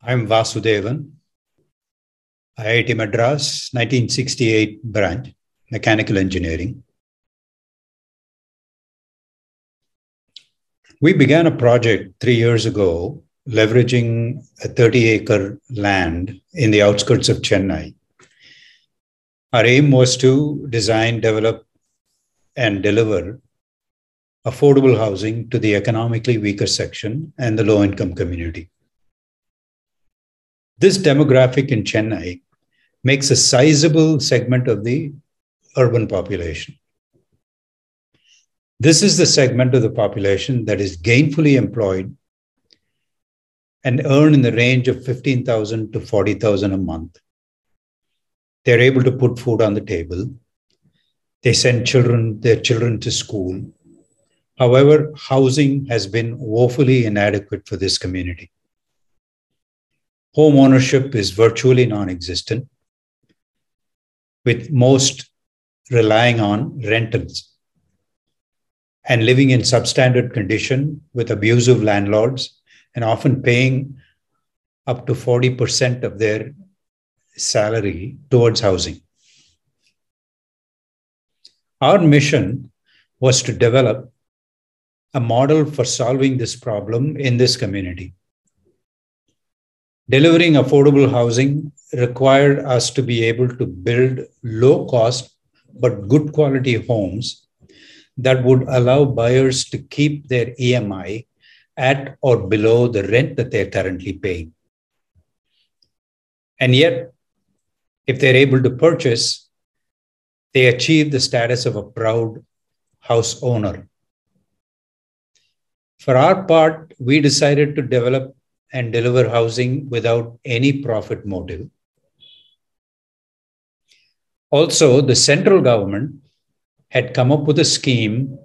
I'm Vasudevan, IIT Madras, 1968 branch, mechanical engineering. We began a project 3 years ago, leveraging a 30-acre land in the outskirts of Chennai. Our aim was to design, develop, and deliver affordable housing to the economically weaker section and the low-income community. This demographic in Chennai makes a sizable segment of the urban population. This is the segment of the population that is gainfully employed and earn in the range of 15,000 to 40,000 a month. They're able to put food on the table. They send their children to school. However, housing has been woefully inadequate for this community. Home ownership is virtually non-existent, with most relying on rentals and living in substandard condition with abusive landlords and often paying up to 40% of their salary towards housing. Our mission was to develop a model for solving this problem in this community. Delivering affordable housing required us to be able to build low-cost but good quality homes that would allow buyers to keep their EMI at or below the rent that they're currently paying. And yet, if they're able to purchase, they achieve the status of a proud house owner. For our part, we decided to develop and deliver housing without any profit motive. Also, the central government had come up with a scheme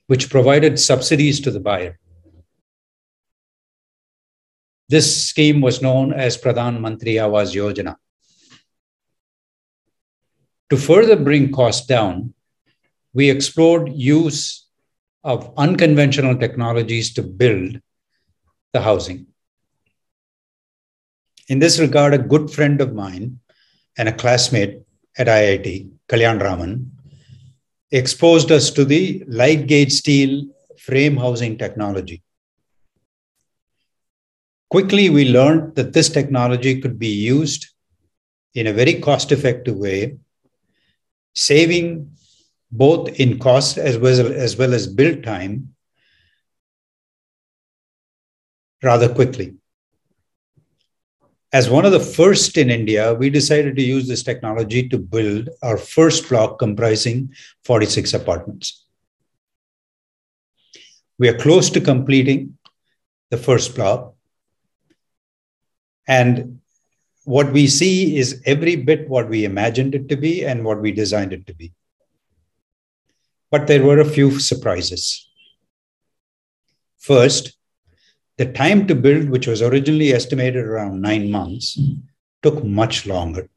which provided subsidies to the buyer. This scheme was known as Pradhan Mantri Awas Yojana. To further bring costs down, we explored use of unconventional technologies to build the housing. In this regard, a good friend of mine and a classmate at IIT, Kalyanaraman, exposed us to the light gauge steel frame housing technology. Quickly, we learned that this technology could be used in a very cost-effective way, saving both in cost as well as build time rather quickly. As one of the first in India, we decided to use this technology to build our first block comprising 46 apartments. We are close to completing the first block. And what we see is every bit what we imagined it to be and what we designed it to be. But there were a few surprises. First, the time to build, which was originally estimated around 9 months, took much longer.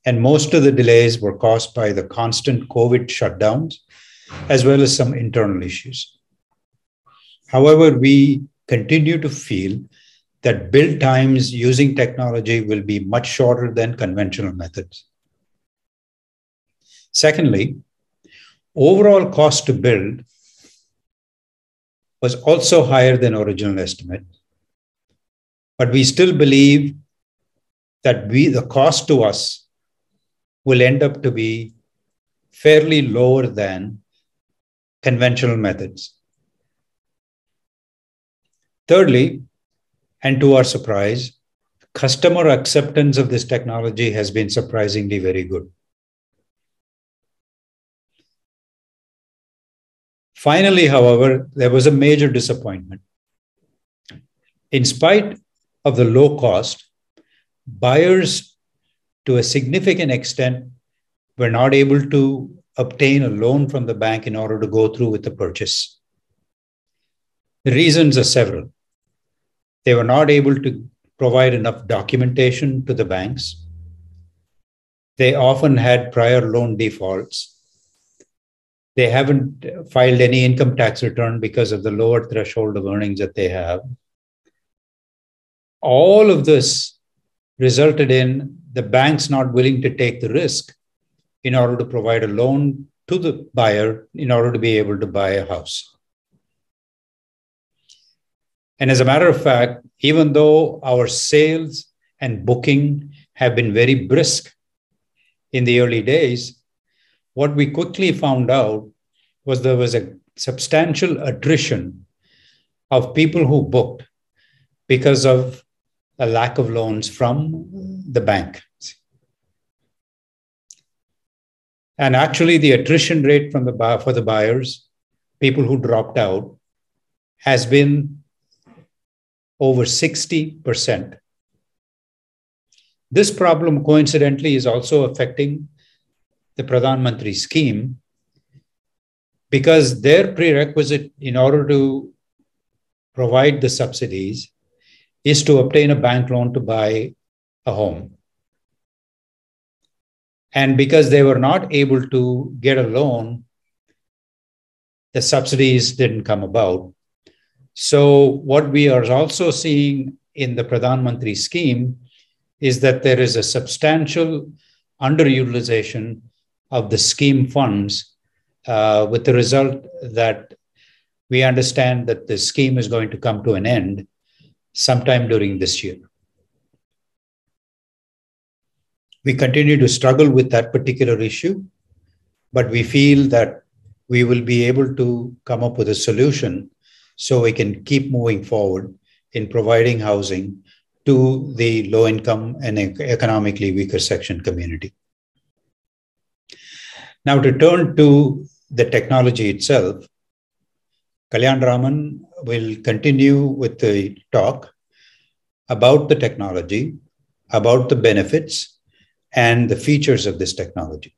And most of the delays were caused by the constant COVID shutdowns, as well as some internal issues. However, we continue to feel that build times using technology will be much shorter than conventional methods. Secondly, overall cost to build was also higher than original estimate. But we still believe that the cost to us will end up to be fairly lower than conventional methods. Thirdly, and to our surprise, customer acceptance of this technology has been surprisingly very good. Finally, however, there was a major disappointment. In spite of the low cost, buyers, to a significant extent, were not able to obtain a loan from the bank in order to go through with the purchase. The reasons are several. They were not able to provide enough documentation to the banks. They often had prior loan defaults. They haven't filed any income tax return because of the lower threshold of earnings that they have. All of this resulted in the banks not willing to take the risk in order to provide a loan to the buyer in order to be able to buy a house. And as a matter of fact, even though our sales and booking have been very brisk in the early days, what we quickly found out was there was a substantial attrition of people who booked because of a lack of loans from the bank. And actually, the attrition rate for the buyers, people who dropped out, has been over 60%. This problem, coincidentally, is also affecting the Pradhan Mantri scheme because their prerequisite in order to provide the subsidies is to obtain a bank loan to buy a home. And because they were not able to get a loan, the subsidies didn't come about. So what we are also seeing in the Pradhan Mantri scheme is that there is a substantial underutilization of the scheme funds, with the result that we understand that the scheme is going to come to an end sometime during this year. We continue to struggle with that particular issue, but we feel that we will be able to come up with a solution so we can keep moving forward in providing housing to the low-income and economically weaker section community. Now, to turn to the technology itself, Kalyanaraman will continue with the talk about the technology, about the benefits, and the features of this technology.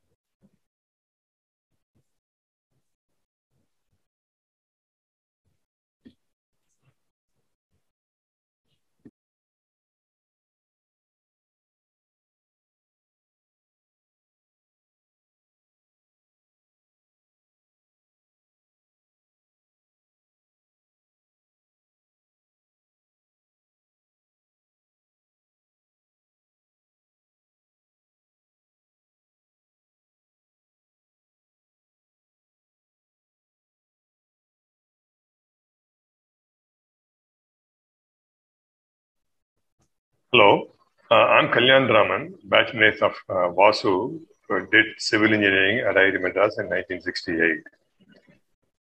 Hello, I'm Kalyanaraman, batchmate of Vasu, who did civil engineering at IIT Madras in 1968.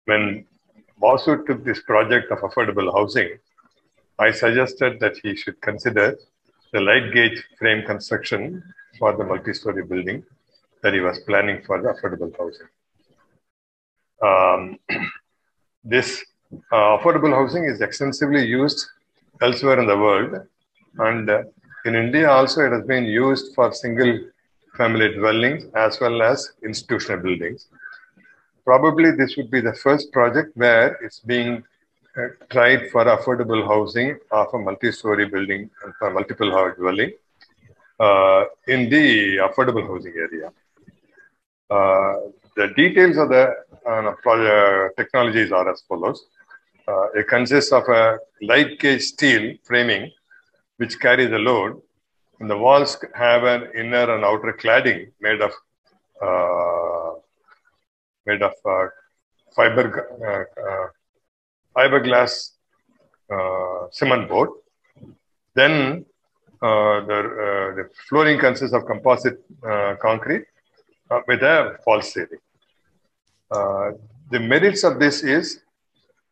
When Vasu took this project of affordable housing, I suggested that he should consider the light gauge frame construction for the multi-story building that he was planning for the affordable housing. This affordable housing is extensively used elsewhere in the world. And in India also, it has been used for single family dwellings as well as institutional buildings. Probably this would be the first project where it's being tried for affordable housing of a multi-story building and for multiple house dwelling in the affordable housing area. The details of the technologies are as follows. It consists of a light gauge steel framing which carries a load, and the walls have an inner and outer cladding made of fiberglass cement board. Then the flooring consists of composite concrete with a false ceiling. The merits of this is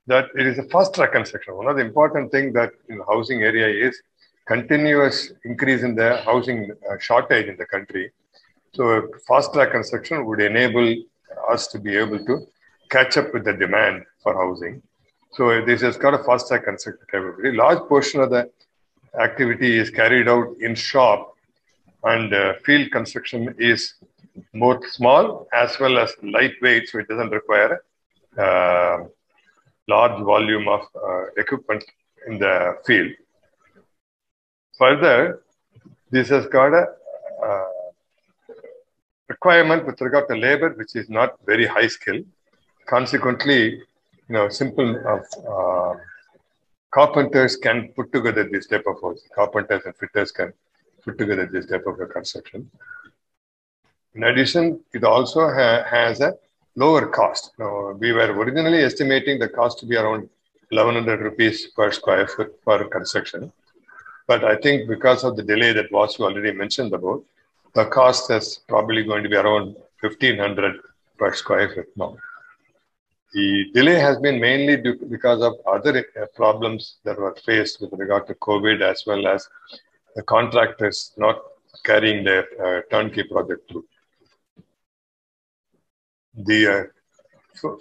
that it is a fast track construction. One of the important things that in the housing area is continuous increase in the housing shortage in the country. So fast track construction would enable us to be able to catch up with the demand for housing. So this has got a fast track construction capability. Large portion of the activity is carried out in shop, and field construction is more small as well as lightweight, so it doesn't require large volume of equipment in the field. Further, this has got a requirement with regard to labor, which is not very high skill. Consequently, simple carpenters can put together this type of work. Carpenters and fitters can put together this type of a construction. In addition, it also has a lower cost. Now, we were originally estimating the cost to be around 1100 rupees per square foot for construction. But I think because of the delay that Vasu already mentioned about, the cost is probably going to be around 1500 per square foot now. The delay has been mainly because of other problems that were faced with regard to COVID, as well as the contractors not carrying their turnkey project through.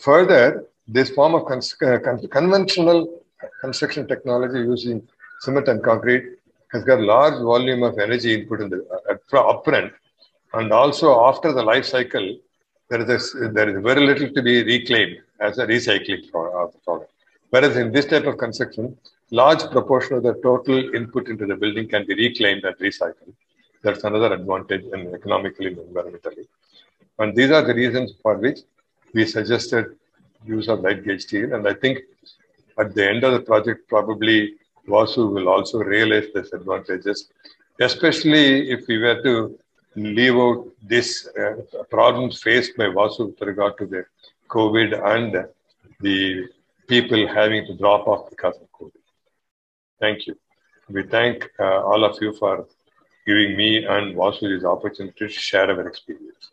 Further, this form of conventional construction technology using cement and concrete has got large volume of energy input in the upfront, and also after the life cycle, there is very little to be reclaimed as a recycling product. Whereas in this type of construction, large proportion of the total input into the building can be reclaimed and recycled. That's another advantage economically and environmentally. And these are the reasons for which we suggested use of light gauge steel. And I think at the end of the project, probably Vasu will also realize these advantages, especially if we were to leave out this problems faced by Vasu with regard to the COVID and the people having to drop off because of COVID. Thank you. We thank all of you for giving me and Vasu this opportunity to share our experience.